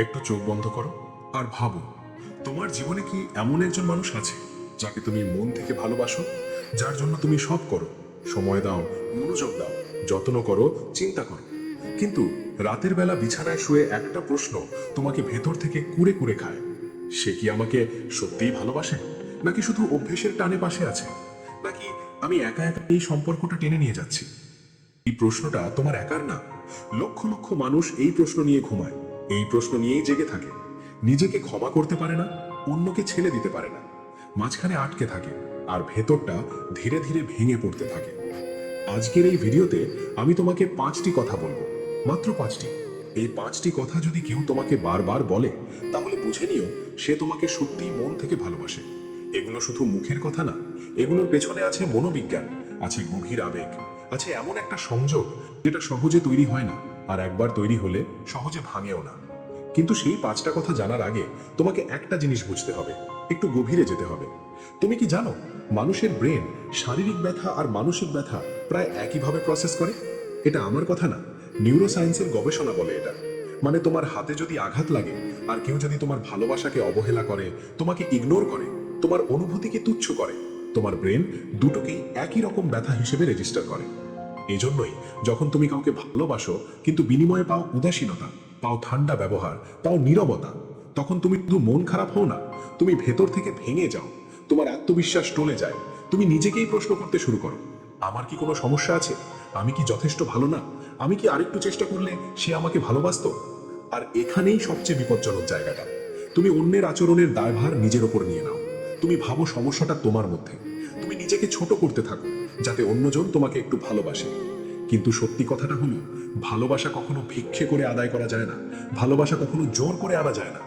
একটু চোখ বন্ধ করো আর ভাবো, তোমার জীবনে কি এমন একজন মানুষ আছে যাকে তুমি মন থেকে ভালোবাসো, যার জন্য তুমি সব করো, সময় দাও, মনোযোগ দাও, যত্ন করো, চিন্তা করো, কিন্তু রাতের বেলা বিছানায় শুয়ে একটা প্রশ্ন তোমাকে ভেতর থেকে কুরে কুরে খায়, সে কি আমাকে সত্যিই ভালোবাসে, নাকি শুধু অভ্যেসের টানে পাশে আছে, নাকি আমি একা একা এই সম্পর্কটা টেনে নিয়ে যাচ্ছি? এই প্রশ্নটা তোমার একার না। লক্ষ লক্ষ মানুষ এই প্রশ্ন নিয়ে ঘুমায়, এই প্রশ্ন নিয়েই জেগে থাকে। নিজেকে ক্ষমা করতে পারে না, অন্যকে ছেড়ে দিতে পারে না, মাঝখানে আটকে থাকে, আর ভেতরটা ধীরে ধীরে ভেঙে পড়তে থাকে। আজকের এই ভিডিওতে আমি তোমাকে 5টি কথা বলবো, মাত্র 5টি। এই 5টি কথা যদি কেউ তোমাকে বারবার বলে, তাহলে বুঝে নিও সে তোমাকে সত্যিই মন থেকে ভালোবাসে। এগুলো শুধু মুখের কথা না, এগুলোর পেছনে আছে মনোবিজ্ঞান, আছে গভীর আবেগ, আছে এমন একটা সংযোগ যেটা সহজে তৈরি হয় না, আর একবার তৈরি হলে সহজে ভাঙেও না। কিন্তু সেই 5টা কথা জানার আগে তোমাকে একটা জিনিস বুঝতে হবে, একটু গভীরে যেতে হবে। তুমি কি জানো, মানুষের ব্রেন শারীরিক ব্যথা আর মানসিক ব্যথা প্রায় একইভাবে প্রসেস করে? এটা আমার কথা না, নিউরোসায়েন্সের গবেষণা বলে এটা। মানে তোমার হাতে যদি আঘাত লাগে, আর কেউ যদি তোমার ভালোবাসাকে অবহেলা করে, তোমাকে ইগনোর করে, তোমার অনুভূতিকে তুচ্ছ করে, তোমার ব্রেন দুটোকেই একই রকম ব্যথা হিসেবে রেজিস্টার করে। এজন্যই যখন তুমি কাউকে ভালোবাসো কিন্তু বিনিময়ে পাও উদাসীনতা, পাও ঠান্ডা ব্যবহার, পাও নীরবতা, তখন তুমি শুধু মন খারাপ হও না, তুমি ভেতর থেকে ভেঙে যাও, তোমার আত্মবিশ্বাস টলে যায়, তুমি নিজেকেই প্রশ্ন করতে শুরু করো, আমার কি কোনো সমস্যা আছে, আমি কি যথেষ্ট ভালো না, আমি কি আরেকটু চেষ্টা করলে সে আমাকে ভালোবাসতো? আর এখানেই সবচেয়ে বিপজ্জনক জায়গাটা, তুমি অন্যের আচরণের দায়ভার নিজের ওপর নিয়ে নাও। তুমি ভাবো সমস্যাটা তোমার মধ্যে, তুমি নিজেকে ছোট করতে থাকো যাতে অন্যজন তোমাকে একটু ভালোবাসে। কিন্তু সত্যি কথাটা হলো, ভালোবাসা কখনো ভিক্ষে করে আদায় করা যায় না, ভালোবাসা কখনো জোর করে আনা যায় না।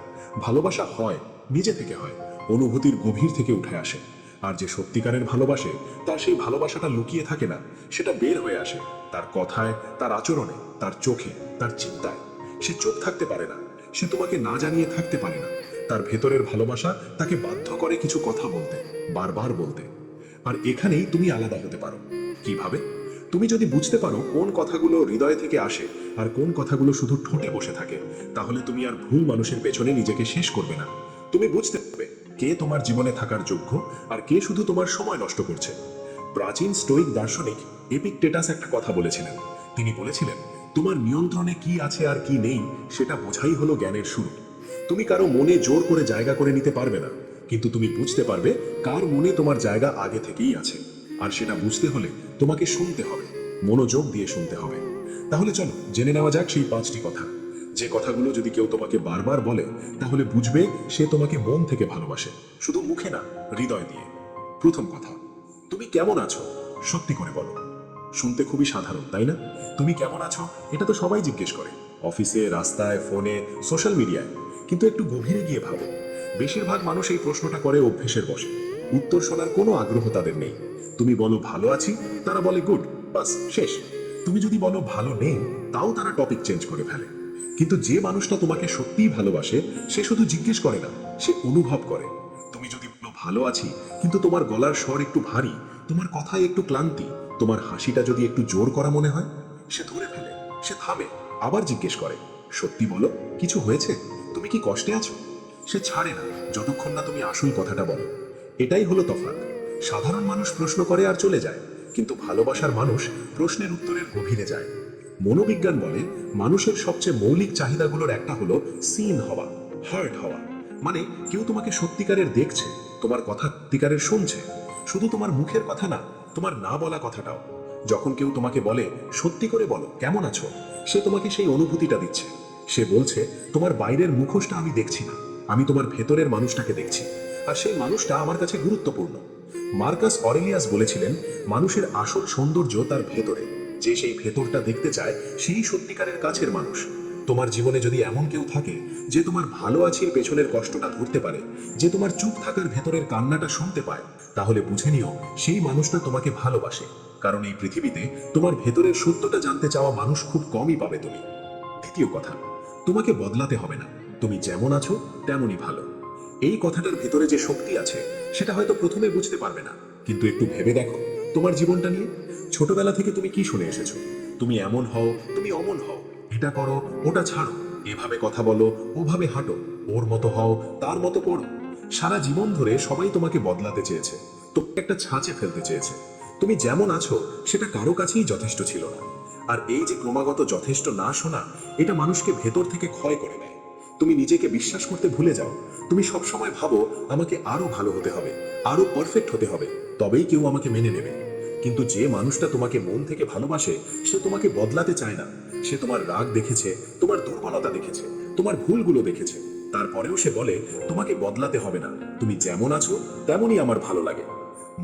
ভালোবাসা হয়, নিজে থেকে হয়, অনুভূতির গভীর থেকে উঠে আসে। আর যে সত্যিকারের ভালোবাসে, তার সেই ভালোবাসাটা লুকিয়ে থাকে না, সেটা বের হয়ে আসে তার কথায়, তার আচরণে, তার চোখে, তার চিন্তায়। সে চুপ থাকতে পারে না, সে তোমাকে না জানিয়ে থাকতে পারে না। তার ভেতরের ভালোবাসা তাকে বাধ্য করে কিছু কথা বলতে, বারবার বলতে। আর এখানেই তুমি আলাদা হতে পারো। কিভাবে? তুমি যদি বুঝতে পারো কোন কথাগুলো হৃদয় থেকে আসে আর কোন কথাগুলো শুধু ঠোঁটে বসে থাকে, তাহলে তুমি আর ভুল মানুষের পেছনে নিজেকে শেষ করবে না। তুমি বুঝতে পারবে কে তোমার জীবনে থাকার যোগ্য আর কে শুধু তোমার সময় নষ্ট করছে। প্রাচীন স্টোইক দার্শনিক এপিকটেটাস একটা কথা বলেছিলেন। তিনি বলেছিলেন, তোমার নিয়ন্ত্রণে কি আছে আর কি নেই সেটা বোঝাই হলো জ্ঞানের শুরু। তুমি কারো মনে জোর করে জায়গা করে নিতে পারবে না, কিন্তু তুমি বুঝতে পারবে কার মনে তোমার জায়গা আগে থেকেই আছে। আর সেটা বুঝতে হলে তোমাকে শুনতে হবে, মনোযোগ দিয়ে শুনতে হবে। তাহলে চলো জেনে নেওয়া যাক সেই 5টি কথা, যে কথাগুলো যদি কেউ তোমাকে বারবার বলে, তাহলে বুঝবে সে তোমাকে মন থেকে ভালোবাসে, শুধু মুখে না, হৃদয় দিয়ে। প্রথম কথা, তুমি কেমন আছো? সত্যি করে বলো। শুনতে খুবই সাধারণ, তাই না? তুমি কেমন আছো এটা তো সবাই জিজ্ঞেস করে, অফিসে, রাস্তায়, ফোনে, সোশ্যাল মিডিয়ায়। কিন্তু একটু গভীরে গিয়ে ভাবো, বেশিরভাগ মানুষ এই প্রশ্নটা করে অভ্যেসের বশে। উত্তর শোনার কোনো আগ্রহ তাদের নেই। তুমি বলো ভালো আছি, তারা বলে গুড, বাস শেষ। তুমি যদি বলো ভালো নেই, তাও তারা টপিক চেঞ্জ করে ফেলে। কিন্তু যে মানুষটা তোমাকে সত্যিই ভালোবাসে, সে শুধু জিজ্ঞেস করে না, সে অনুভব করে। তুমি যদি বলো ভালো আছি, কিন্তু তোমার গলার স্বর একটু ভারী, তোমার কথায় একটু ক্লান্তি, তোমার হাসিটা যদি একটু জোর করা মনে হয়, সে ধরে ফেলে, সে থামে, আবার জিজ্ঞেস করে, সত্যি বলো, কিছু হয়েছে, তুমি কি কষ্টে আছো? সে ছাড়ে না যতক্ষণ না তুমি আসল কথাটা বলো। এটাই হলো তফাৎ। সাধারণ মানুষ প্রশ্ন করে আর চলে যায়, কিন্তু ভালোবাসার মানুষ প্রশ্নের উত্তরের গভীরে যায়। মনোবিজ্ঞান বলে, মানুষের সবচেয়ে মৌলিক চাহিদাগুলোর একটা হলো সিন হওয়া, হার্ট হওয়া। মানে কেউ তোমাকে সত্যিকারের দেখছে, তোমার কথা সত্যিকারের শুনছে, শুধু তোমার মুখের কথা না, তোমার না বলা কথাটাও। যখন কেউ তোমাকে বলে সত্যি করে বলো কেমন আছো, সে তোমাকে সেই অনুভূতিটা দিচ্ছে। সে বলছে, তোমার বাইরের মুখোশটা আমি দেখছি না, আমি তোমার ভেতরের মানুষটাকে দেখছি, আর সেই মানুষটা আমার কাছে গুরুত্বপূর্ণ। মার্কাস অরেলিয়াস বলেছিলেন, মানুষের আসল সৌন্দর্য তার ভেতরে, যে সেই ভেতরটা দেখতে চায় সেই সত্যিকারের কাছের মানুষ। তোমার জীবনে যদি এমন কেউ থাকে যে তোমার ভালো আছির পেছনের কষ্টটা ধরতে পারে, যে তোমার চুপ থাকার ভেতরের কান্নাটা শুনতে পায়, তাহলে বুঝে নিও সেই মানুষটা তোমাকে ভালোবাসে। কারণ এই পৃথিবীতে তোমার ভেতরের সত্যটা জানতে চাওয়া মানুষ খুব কমই পাবে তুমি। দ্বিতীয় কথা, তোমাকে বদলাতে হবে না, তুমি যেমন আছো তেমনই ভালো। এই কথাটার ভেতরে যে শক্তি আছে, সেটা হয়তো প্রথমে বুঝতে পারবে না, কিন্তু একটু ভেবে দেখো তোমার জীবনটা নিয়ে। ছোটবেলা থেকে তুমি কি শুনে এসেছো? তুমি এমন হও, তুমি অমন হও, এটা করো, ওটা ছাড়ো। এভাবে কথা বলো, ওভাবে হাঁটো, ওর মতো হও, তার মতো পড়ো। সারা জীবন ধরে সবাই তোমাকে বদলাতে চেয়েছে, তোমাকে একটা ছাঁচে ফেলতে চেয়েছে। তুমি যেমন আছো সেটা কারো কাছেই যথেষ্ট ছিল না। আর এই যে ক্রমাগত যথেষ্ট না শোনা, এটা মানুষকে ভেতর থেকে ক্ষয় করে দেয়। তুমি নিজেকে বিশ্বাস করতে ভুলে যাও। তুমি সবসময় ভাবো আমাকে আরো ভালো হতে হবে, আরো পারফেক্ট হতে হবে, তবেই কেউ আমাকে মেনে নেবে। কিন্তু যে মানুষটা তোমাকে মন থেকে ভালোবাসে, সে তোমাকে বদলাতে চায় না। সে তোমার রাগ দেখেছে, তোমার দুর্বলতা দেখেছে, তোমার ভুলগুলো দেখেছে। তারপরেও সে বলে তোমাকে বদলাতে হবে না, তুমি যেমন আছো তেমনই আমার ভালো লাগে।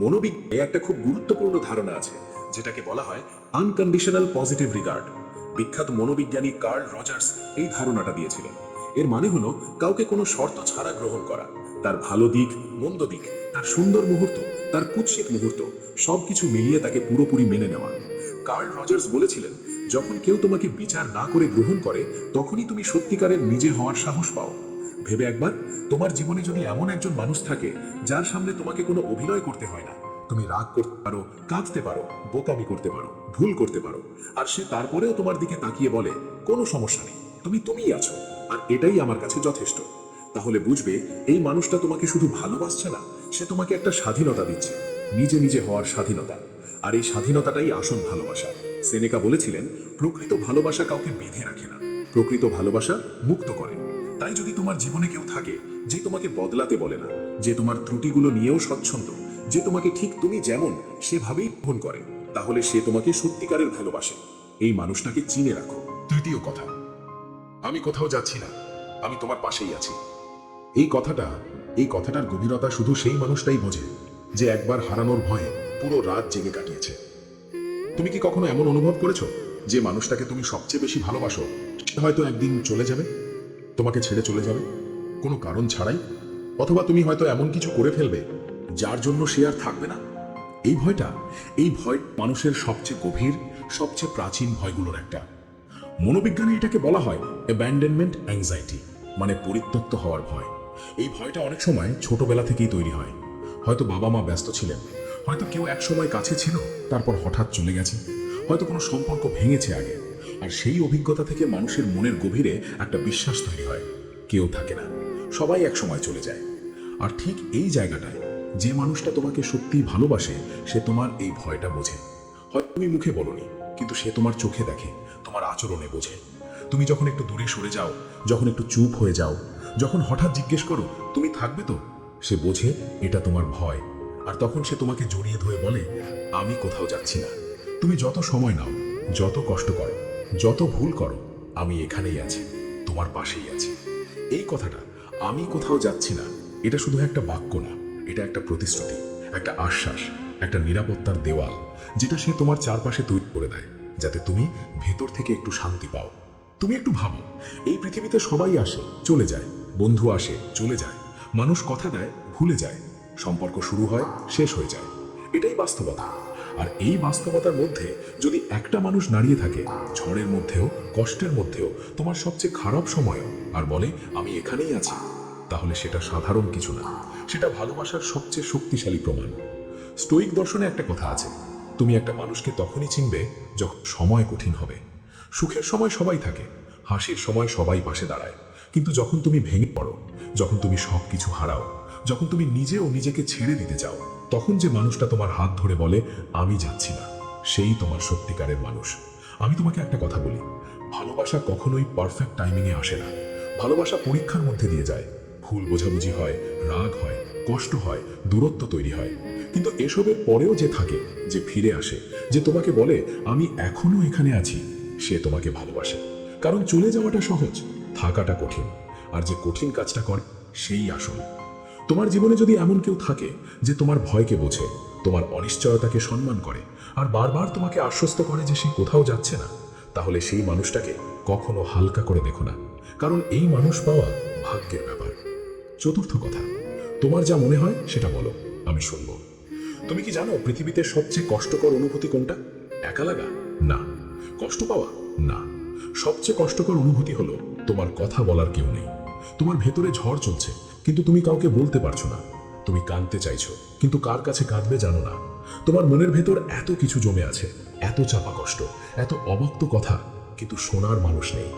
মনোবিজ্ঞানে একটা খুব গুরুত্বপূর্ণ ধারণা আছে, যেটাকে বলা হয় আনকন্ডিশনাল পজিটিভ রিগার্ড। বিখ্যাত মনোবিজ্ঞানী কার্ল রজার্স এই ধারণাটা দিয়েছিলেন। এর মানে হলো কাউকে কোনো শর্ত ছাড়া গ্রহণ করা। তার ভালো দিক, মন্দ দিক, তার সুন্দর মুহূর্ত, তার কুৎসিত মুহূর্ত, সবকিছু মিলিয়ে তাকে পুরোপুরি মেনে নেওয়া। কার্ল রজার্স বলেছিলেন, যখন কেউ তোমাকে বিচার না করে গ্রহণ করে, তখনই তুমি সত্যিকারের নিজে হওয়ার সাহস পাও। ভেবে একবার, তোমার জীবনে যদি এমন একজন মানুষ থাকে যার সামনে তোমাকে কোনো অভিনয় করতে হয় না, তুমি রাগ করতে পারো, কাঁদতে পারো, বোকামি করতে পারো, ভুল করতে পারো, আর সে তারপরেও তোমার দিকে তাকিয়ে বলে কোনো সমস্যা নেই, তুমি তুমিই আছো, আর এটাই আমার কাছে যথেষ্ট, তাহলে বুঝবে এই মানুষটা তোমাকে শুধু ভালোবাসছে না, সে তোমাকে একটা স্বাধীনতা দিচ্ছে, নিজে নিজে হওয়ার স্বাধীনতা। আর এই স্বাধীনতাটাই আসল ভালোবাসা। সেনেকা বলেছিলেন, প্রকৃত ভালোবাসা কাউকে বেঁধে রাখে না, প্রকৃত ভালোবাসা মুক্ত করে। তাই যদি তোমার জীবনে কেউ থাকে যে তোমাকে বদলাতে বলে না, যে তোমার ত্রুটিগুলো নিয়েও স্বচ্ছন্দ, যে তোমাকে ঠিক তুমি যেমন সেভাবেই গ্রহণ করে, তাহলে সে তোমাকে সত্যিকারের ভালোবাসে। এই মানুষটাকে চিনে রাখো। তৃতীয় কথা, আমি কোথাও যাচ্ছি না, আমি তোমার পাশেই আছি। এই কথাটা, এই কথাটার গভীরতা শুধু সেই মানুষটাই বোঝে যে একবার হারানোর ভয়ে পুরো রাত জেগে কাটিয়েছে। তুমি কি কখনো এমন অনুভব করেছো যে মানুষটাকে তুমি সবচেয়ে বেশি ভালোবাসো সে হয়তো একদিন চলে যাবে, তোমাকে ছেড়ে চলে যাবে কোনো কারণ ছাড়াই? অথবা তুমি হয়তো এমন কিছু করে ফেলবে যার জন্য সে আর থাকবে না। এই ভয়টা, এই ভয় মানুষের সবচেয়ে গভীর, সবচেয়ে প্রাচীন ভয়গুলোর একটা। মনোবিজ্ঞানে এটাকে বলা হয় অ্যাবান্ডনমেন্ট অ্যাংজাইটি, মানে পরিত্যক্ত হওয়ার ভয়। এই ভয়টা অনেক সময় ছোটবেলা থেকেই তৈরি হয়। হয়তো বাবা মা ব্যস্ত ছিলেন, হয়তো কেউ একসময় কাছে ছিল তারপর হঠাৎ চলে গেছে, হয়তো কোনো সম্পর্ক ভেঙেছে আগে, আর সেই অভিজ্ঞতা থেকে মানুষের মনের গভীরে একটা বিশ্বাস তৈরি হয়, কেউ থাকে না, সবাই একসময় চলে যায়। আর ঠিক এই জায়গাটায় যে মানুষটা তোমাকে সত্যিই ভালোবাসে, সে তোমার এই ভয়টা বোঝে। হয়তো তুমি মুখে বলোনি, কিন্তু সে তোমার চোখে দেখে, তোমার আচরণে বোঝে। তুমি যখন একটু দূরে সরে যাও, যখন একটু চুপ হয়ে যাও, যখন হঠাৎ জিজ্ঞেস করো তুমি থাকবে তো, সে বোঝে এটা তোমার ভয়। আর তখন সে তোমাকে জড়িয়ে ধরে বলে, আমি কোথাও যাচ্ছি না, তুমি যত সময় নাও, যত কষ্ট করো, যত ভুল করো, আমি এখানেই আছি, তোমার পাশেই আছি। এই কথাটা, আমি কোথাও যাচ্ছি না, এটা শুধু একটা বাক্য না, এটা একটা প্রতিশ্রুতি, একটা আশ্বাস, একটা নিরাপত্তার দেওয়াল, যেটা সে তোমার চারপাশে তৈরি করে দেয়, যাতে তুমি ভেতর থেকে একটু শান্তি পাও। তুমি একটু ভাবো, এই পৃথিবীতে সবাই আসে, চলে যায়, বন্ধু আসে, চলে যায়, মানুষ কথা দেয়, ভুলে যায়, সম্পর্ক শুরু হয়, শেষ হয়ে যায়। এটাই বাস্তবতা। আর এই বাস্তবতার মধ্যে যদি একটা মানুষ দাঁড়িয়ে থাকে, ঝড়ের মধ্যেও, কষ্টের মধ্যেও, তোমার সবচেয়ে খারাপ সময়ও, আর বলে আমি এখানেই আছি, তাহলে সেটা সাধারণ কিছু না, সেটা ভালোবাসার সবচেয়ে শক্তিশালী প্রমাণ। স্টোইক দর্শনে একটা কথা আছে, তুমি একটা মানুষকে তখনই চিনবে যখন সময় কঠিন হবে। সুখের সময় সবাই থাকে, হাসির সময় সবাই পাশে দাঁড়ায়, কিন্তু যখন তুমি ভেঙে পড়ো, যখন তুমি সব কিছু হারাও, যখন তুমি নিজেও নিজেকে ছেড়ে দিতে চাও, তখন যে মানুষটা তোমার হাত ধরে বলে আমি যাচ্ছি না, সেই তোমার সত্যিকারের মানুষ। আমি তোমাকে একটা কথা বলি, ভালোবাসা কখনোই পারফেক্ট টাইমিংয়ে আসে না। ভালোবাসা পরীক্ষার মধ্যে দিয়ে যায়, ভুল বোঝাবুঝি হয়, রাগ হয়, কষ্ট হয়, দূরত্ব তৈরি হয়, কিন্তু এসবের পরেও যে থাকে, যে ফিরে আসে, যে তোমাকে বলে আমি এখনো এখানে আছি, সে তোমাকে ভালোবাসে। কারণ চলে যাওয়াটা সহজ, থাকাটা কঠিন, আর যে কঠিন কাজটা করে সেই আসল। তোমার জীবনে যদি এমন কেউ থাকে যে তোমার ভয়কে বোঝে, তোমার অনিশ্চয়তাকে সম্মান করে, আর বারবার তোমাকে আশ্বস্ত করে যে সে কোথাও যাচ্ছে না, তাহলে সেই মানুষটাকে কখনো হালকা করে দেখো না, কারণ এই মানুষ পাওয়া ভাগ্যের ব্যাপার। চতুর্থ কথা, তোমার যা মনে হয় সেটা বলো, আমি শুনবো। তুমি কি জানো পৃথিবীতে সবচেয়ে কষ্টকর অনুভূতি কোনটা? একা লাগা? না। কষ্ট পাওয়া? না। সবচেয়ে কষ্টকর অনুভূতি হলো তোমার কথা বলার কেউ নেই। তোমার ভেতরে ঝড় চলছে, কিন্তু তুমি কাউকে বলতে পারছো না। তুমি কাঁদতে চাইছো, কিন্তু কার কাছে কাঁদবে জানো না। তোমার মনের ভেতর এত কিছু জমে আছে, এত চাপা কষ্ট, এত অব্যক্ত কথা, কিন্তু শোনার মানুষ নেই।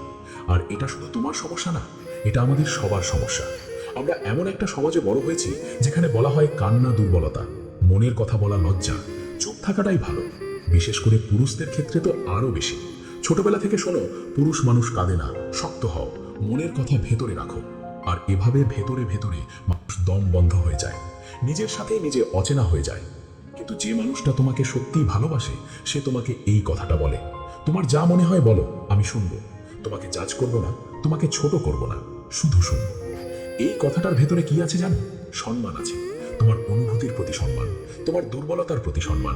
আর এটা শুধু তোমার সমস্যা না, এটা আমাদের সবার সমস্যা। আমরা এমন একটা সমাজে বড় হয়েছি যেখানে বলা হয় কান্না দুর্বলতা, মনের কথা বলা লজ্জা, চুপ থাকাটাই ভালো। বিশেষ করে পুরুষদের ক্ষেত্রে তো আরো বেশি। ছোটবেলা থেকে শোনো, পুরুষ মানুষ কাঁদে না, শক্ত হও, মনের কথা ভেতরে রাখো। আর এভাবে ভেতরে ভেতরে মানুষ দম বন্ধ হয়ে যায়, নিজের সাথে নিজে অচেনা হয়ে যায়। কিন্তু যে মানুষটা তোমাকে সত্যিই ভালোবাসে, সে তোমাকে এই কথাটা বলে, তোমার যা মনে হয় বলো, আমি শুনবো। তোমাকে জাজ করব না, তোমাকে ছোট করব না, শুধু শুনবো। এই কথাটার ভেতরে কি আছে জানো? সম্মান আছে। তোমার অনুভূতির প্রতি সম্মান, তোমার দুর্বলতার প্রতি সম্মান।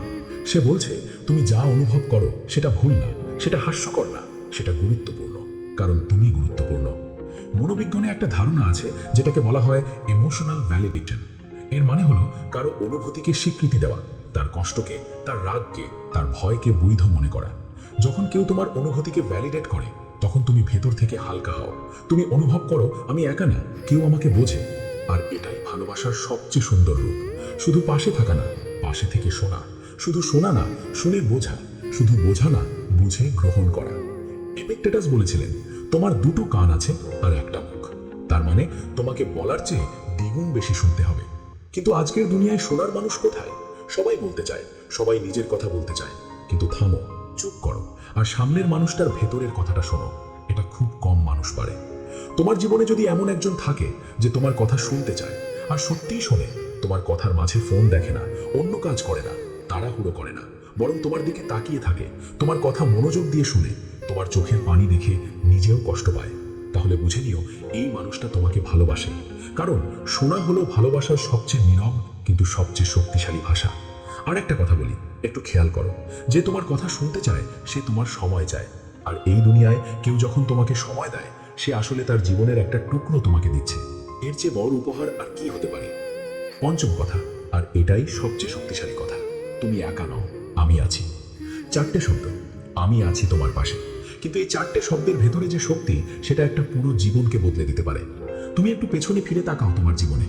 সে বলছে তুমি যা অনুভব করো সেটা ভুল না, সেটা হাস্যকর না, সেটা গুরুত্বপূর্ণ, কারণ তুমি গুরুত্বপূর্ণ। মনোবিজ্ঞানে একটা ধারণা আছে যেটাকে বলা হয় ইমোশনাল ভ্যালিডেশন। এর মানে হলো কারো অনুভূতিকে স্বীকৃতি দেওয়া, তার কষ্টকে, তার রাগকে, তার ভয়কে বৈধ মনে করা। যখন কেউ তোমার অনুভূতিকে ভ্যালিডেট করে, তখন তুমি ভেতর থেকে হালকা হও। তুমি অনুভব করো আমি একা না, কেউ আমাকে বোঝে। আর এটাই ভালোবাসার সবচেয়ে সুন্দর রূপ। শুধু পাশে থাকা না, পাশে থেকে শোনা। শুধু শোনা না, শুনে বোঝা। শুধু বোঝা না, বুঝে গ্রহণ করা। এপিক্টেটাস বলেছিলেন তোমার দুটো কান আছে আর একটা মুখ। তার মানে তোমাকে বলার চেয়ে দ্বিগুণ বেশি শুনতে হবে। কিন্তু আজকের দুনিয়ায় শোনার মানুষ কোথায়? সবাই বলতে চায়, সবাই নিজের কথা বলতে চায়। কিন্তু থামো, চুপ করো, আর সামনের মানুষটার ভেতরের কথাটা শোনো। এটা খুব কম মানুষ পারে। তোমার জীবনে যদি এমন একজন থাকে যে তোমার কথা শুনতে চায় আর সত্যিই শোনে, তোমার কথার মাঝে ফোন দেখে না, অন্য কাজ করে না, তাড়াহুড়ো করে না, বরং তোমার দিকে তাকিয়ে থাকে, তোমার কথা মনোযোগ দিয়ে শুনে, তোমার চোখের পানি দেখে নিজেও কষ্ট পায়, তাহলে বুঝে নিও এই মানুষটা তোমাকে ভালোবাসে। কারণ শোনা হলো ভালোবাসার সবচেয়ে নীরব কিন্তু সবচেয়ে শক্তিশালী ভাষা। আর একটা কথা বলি, একটু খেয়াল করো, যে তোমার কথা শুনতে চায় সে তোমার সময় চায়। আর এই দুনিয়ায় কেউ যখন তোমাকে সময় দেয়, সে আসলে তার জীবনের একটা টুকরো তোমাকে দিচ্ছে। এর চেয়ে বড় উপহার আর কি হতে পারে? পঞ্চম কথা, আর এটাই সবচেয়ে শক্তিশালী কথা, তুমি একা নও, আমি আছি। চারটে শব্দ, আমি আছি তোমার পাশে। কিন্তু এই চারটে শব্দের ভেতরে যে শক্তি, সেটা একটা পুরো জীবনকে বদলে দিতে পারে। তুমি একটু পেছনে ফিরে তাকাও তোমার জীবনে।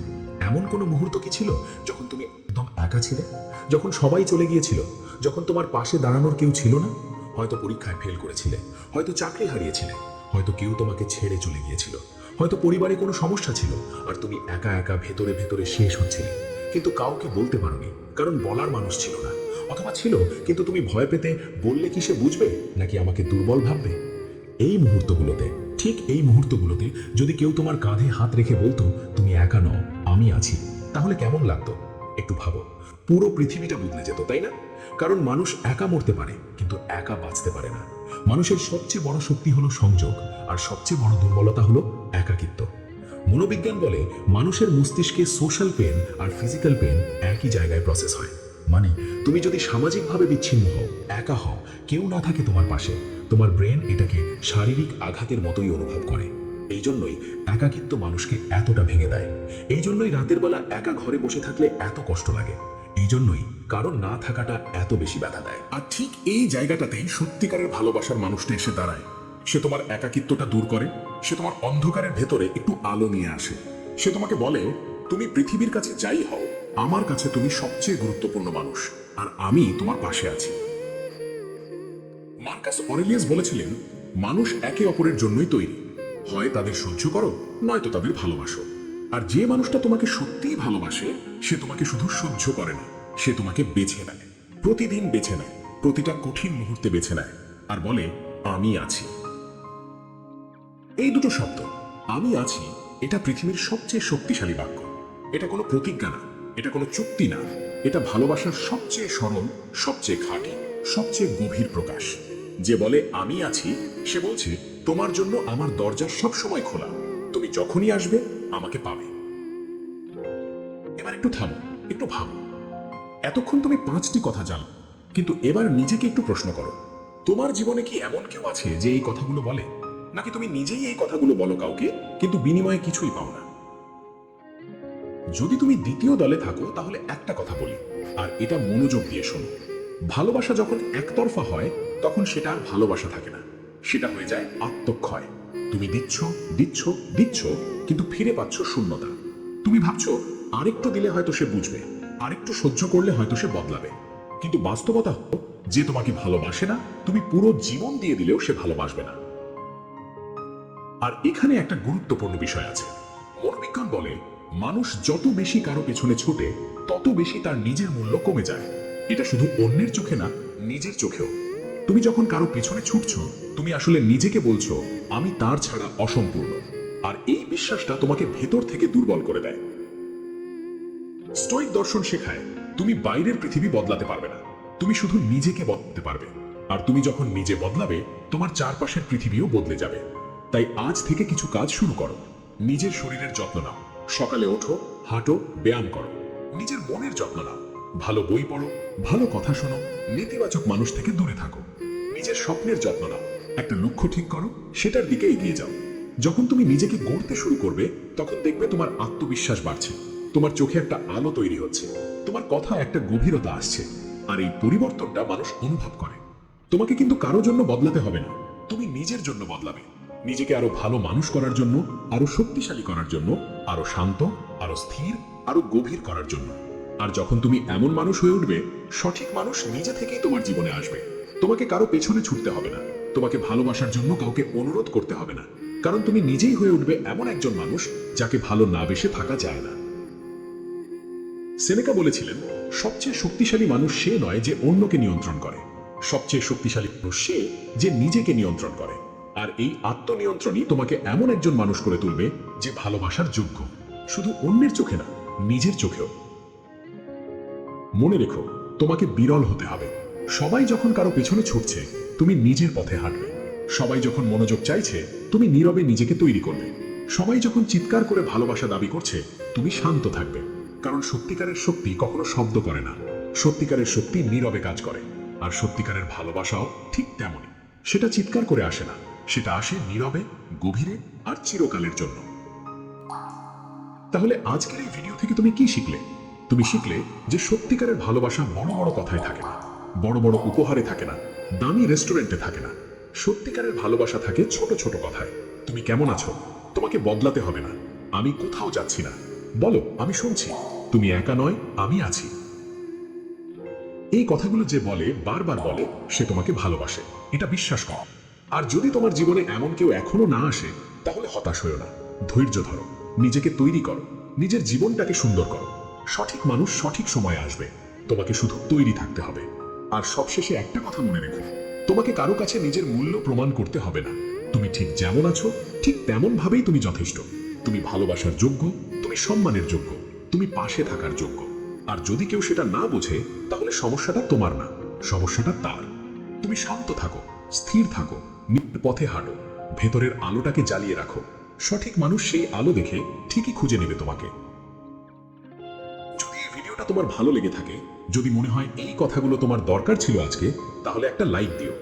এমন কোনো মুহূর্ত কি ছিল যখন তুমি একদম একা ছিলে? যখন সবাই চলে গিয়েছিল, যখন তোমার পাশে দাঁড়ানোর কেউ ছিল না? হয়তো পরীক্ষায় ফেল করেছিলে, হয়তো চাকরি হারিয়েছিলে, হয়তো কেউ তোমাকে ছেড়ে চলে গিয়েছিল, হয়তো পরিবারে কোনো সমস্যা ছিল আর তুমি একা একা ভেতরে ভেতরে শেষ হচ্ছিলে। কিন্তু কাউকে বলতে পারোনি, কারণ বলার মানুষ ছিল না। অথবা ছিল, কিন্তু তুমি ভয় পেতে, বললে কি সে বুঝবে নাকি আমাকে দুর্বল ভাববে? এই মুহূর্তগুলোতে, ঠিক এই মুহূর্তগুলোতে যদি কেউ তোমার কাঁধে হাত রেখে বলতো তুমি একা নও, আমি আছি, তাহলে কেমন লাগতো? একটু ভাবো, পুরো পৃথিবীটা বদলে যেত, তাই না? কারণ মানুষ একা মরতে পারে কিন্তু একা বাঁচতে পারে না। মানুষের সবচেয়ে বড় শক্তি হলো সংযোগ, আর সবচেয়ে বড় দুর্বলতা হলো একাকিত্ব। মনোবিজ্ঞান বলে মানুষের মস্তিষ্কে সোশ্যাল পেন আর ফিজিক্যাল পেন একই জায়গায় প্রসেস হয়। মানে তুমি যদি সামাজিকভাবে বিচ্ছিন্ন হও, একা হও, কেউ না থাকে তোমার পাশে, তোমার ব্রেন এটাকে শারীরিক আঘাতের মতোই অনুভব করে। এই জন্যই একাকিত্ব মানুষকে এতটা ভেঙে দেয়। এই জন্যই রাতের বেলা একা ঘরে বসে থাকলে এত কষ্ট লাগে। এই জন্যই কারণ না থাকাটা এত বেশি ব্যথা দেয়। আর ঠিক এই জায়গাটাতেই সত্যিকারের ভালোবাসার মানুষটা এসে দাঁড়ায়। সে তোমার একাকিত্বটা দূর করে, সে তোমার অন্ধকারের ভেতরে একটু আলো নিয়ে আসে। সে তোমাকে বলে তুমি পৃথিবীর কাছে যাই হও, আমার কাছে তুমি সবচেয়ে গুরুত্বপূর্ণ মানুষ, আর আমি তোমার পাশে আছি। মার্কাস অরেলিয়াস বলেছিলেন মানুষ একে অপরের জন্যই তৈরি, হয় তাদের সহ্য করো, নয়তো তাদের ভালোবাসো। আর যে মানুষটা তোমাকে সত্যিই ভালোবাসে, সে তোমাকে শুধু সহ্য করে না, সে তোমাকে বেছে নেয়, প্রতিদিন বেছে নেয়, প্রতিটা কঠিন মুহূর্তে বেছে নেয়, আর বলে আমি আছি। এই দুটো শব্দ, আমি আছি, এটা পৃথিবীর সবচেয়ে শক্তিশালী বাক্য। এটা কোনো প্রতিজ্ঞা না, এটা কোনো চুক্তি না, এটা ভালোবাসার সবচেয়ে সরল, সবচেয়ে খাঁটি, সবচেয়ে গভীর প্রকাশ। যে বলে আমি আছি, সে বলছে তোমার জন্য আমার দরজা সব সময় খোলা, তুমি যখনই আসবে আমাকে পাবে। এবার একটু থামো, একটু ভাবো। এতক্ষণ তুমি 5টি কথা জানো, কিন্তু এবার নিজেকে একটু প্রশ্ন করো, তোমার জীবনে কি এমন কেউ আছে যে এই কথাগুলো বলে? নাকি তুমি নিজেই এই কথাগুলো বলো কাউকে, কিন্তু বিনিময়ে কিছুই পাও না? যদি তুমি দ্বিতীয় দলে থাকো, তাহলে একটা কথা বলি, আর এটা মনোযোগ দিয়ে শোনো। ভালোবাসা যখন একতরফা হয়, তখন সেটা আর ভালোবাসা থাকে না, সেটা হয়ে যায় আত্মক্ষয়। তুমি দিচ্ছ দিচ্ছ দিচ্ছ, কিন্তু ফিরে পাচ্ছ শূন্যতা। তুমি ভাবছো আরেকটু দিলে হয়তো সে বুঝবে, আরেকটু সহ্য করলে হয়তো সে বদলাবে। কিন্তু বাস্তবতা হলো যে তোমাকে ভালোবাসে না, তুমি পুরো জীবন দিয়ে দিলেও সে ভালোবাসবে না। আর এখানে একটা গুরুত্বপূর্ণ বিষয় আছে। মনোবিজ্ঞান বলে মানুষ যত বেশি কারো পেছনে ছুটে তত বেশি তার নিজের মূল্য কমে যায়। এটা শুধু অন্যের চোখে না, নিজের চোখেও। তুমি যখন কারো পেছনে ছুটছো, তুমি আসলে নিজেকে বলছো আমি তার ছাড়া অসম্পূর্ণ। আর এই বিশ্বাসটা তোমাকে ভেতর থেকে দুর্বল করে দেয়। স্টোইক দর্শন শেখায় তুমি বাইরের পৃথিবী বদলাতে পারবে না, তুমি শুধু নিজেকে বদলাতে পারবে। আর তুমি যখন নিজে বদলাবে, তোমার চারপাশের পৃথিবীও বদলে যাবে। তাই আজ থেকে কিছু কাজ শুরু করো। নিজের শরীরের যত্ন নাও, সকালে ওঠো, হাঁটো, ব্যায়াম করো। নিজের মনের যত্ন নাও, ভালো বই পড়ো, ভালো কথা শোনো, নেতিবাচক মানুষ থেকে দূরে থাকো। নিজের স্বপ্নের যত্ন নাও, একটা লক্ষ্য ঠিক করো, সেটার দিকে এগিয়ে যাও। যখন তুমি নিজেকে গড়তে শুরু করবে, তখন দেখবে তোমার আত্মবিশ্বাস বাড়ছে, তোমার চোখে একটা আলো তৈরি হচ্ছে, তোমার কথা একটা গভীরতা আসছে। আর এই পরিবর্তনটা মানুষ অনুভব করে। তোমাকে কিন্তু কারো জন্য বদলাতে হবে না, তুমি নিজের জন্য বদলাবে। নিজেকে আরো ভালো মানুষ করার জন্য, আরো শক্তিশালী করার জন্য, আরো শান্ত, আরো স্থির, আরো গভীর করার জন্য। আর যখন তুমি এমন মানুষ হয়ে উঠবে, সঠিক মানুষ নিজে থেকেই তোমার জীবনে আসবে। তোমাকে কারো পেছনে ছুটতে হবে না, তোমাকে ভালোবাসার জন্য কাউকে অনুরোধ করতে হবে না, কারণ তুমি নিজেই হয়ে উঠবে এমন একজন মানুষ যাকে ভালো না বেসে থাকা যায় না। সেনেকা বলেছিলেন, সবচেয়ে শক্তিশালী মানুষ সে নয় যে অন্যকে নিয়ন্ত্রণ করে, সবচেয়ে শক্তিশালী মানুষ সে যে নিজেকে নিয়ন্ত্রণ করে। আর এই আত্মনিয়ন্ত্রণই তোমাকে এমন একজন মানুষ করে তুলবে যে ভালোবাসার যোগ্য, শুধু অন্যের চোখে না, নিজের চোখেও। মনে রেখো, তোমাকে বিরল হতে হবে। সবাই যখন কারো পেছনে ছুটছে, তুমি নিজের পথে হাঁটবে। সবাই যখন মনোযোগ চাইছে, তুমি নীরবে নিজেকে তৈরি করবে। সবাই যখন চিৎকার করে ভালোবাসা দাবি করছে, তুমি শান্ত থাকবে। কারণ সত্যিকারের শক্তি কখনো শব্দ করে না, সত্যিকারের শক্তি নীরবে কাজ করে। আর সত্যিকারের ভালোবাসাও ঠিক তেমনই, সেটা চিৎকার করে আসে না, সেটা আসে নীরবে, গভীরে আর চিরকালের জন্য। তাহলে আজকের এই ভিডিও থেকে তুমি কি শিখলে? তুমি শিখলে যে সত্যিকারের ভালোবাসা বড় বড় কথায় থাকে না, বড় বড় উপহারে থাকে না, দামি রেস্টুরেন্টে থাকে না। সত্যিকারের ভালোবাসা থাকে ছোট ছোট কথায়। তুমি কেমন আছো? তোমাকে বদলাতে হবে না। আমি কোথাও যাচ্ছি না, বলো আমি শুনছি। তুমি একা নয়, আমি আছি। এই কথাগুলো যে বলে, বারবার বলে, সে তোমাকে ভালোবাসে, এটা বিশ্বাস করো। আর যদি তোমার জীবনে এমন কেউ এখনো না আসে, তাহলে হতাশ হয়ো না, ধৈর্য ধরো, নিজেকে তৈরি করো, নিজের জীবনটাকে সুন্দর করো। সঠিক মানুষ সঠিক সময়ে আসবে, তোমাকে শুধু তৈরি থাকতে হবে। আর সবশেষে একটা কথা মনে রেখো, তোমাকে কারো কাছে নিজের মূল্য প্রমাণ করতে হবে না। তুমি ঠিক যেমন আছো, ঠিক তেমন ভাবেই তুমি যথেষ্ট। তুমি ভালোবাসার যোগ্য, তুমি সম্মানের যোগ্য, তুমি পাশে থাকার যোগ্য। আর যদি কেউ সেটা না বোঝে, তাহলে সমস্যাটা তোমার না, সমস্যাটা তার। তুমি শান্ত থাকো, স্থির থাকো, নিজের পথে হাঁটো, ভেতরের আলোটাকে জ্বালিয়ে রাখো। সঠিক মানুষ সেই আলো দেখে ঠিকই খুঁজে নেবে তোমাকে। যদি এই ভিডিওটা তোমার ভালো লেগে থাকে, যদি মনে হয় এই কথাগুলো তোমার দরকার ছিল আজকে, তাহলে একটা লাইক দিও।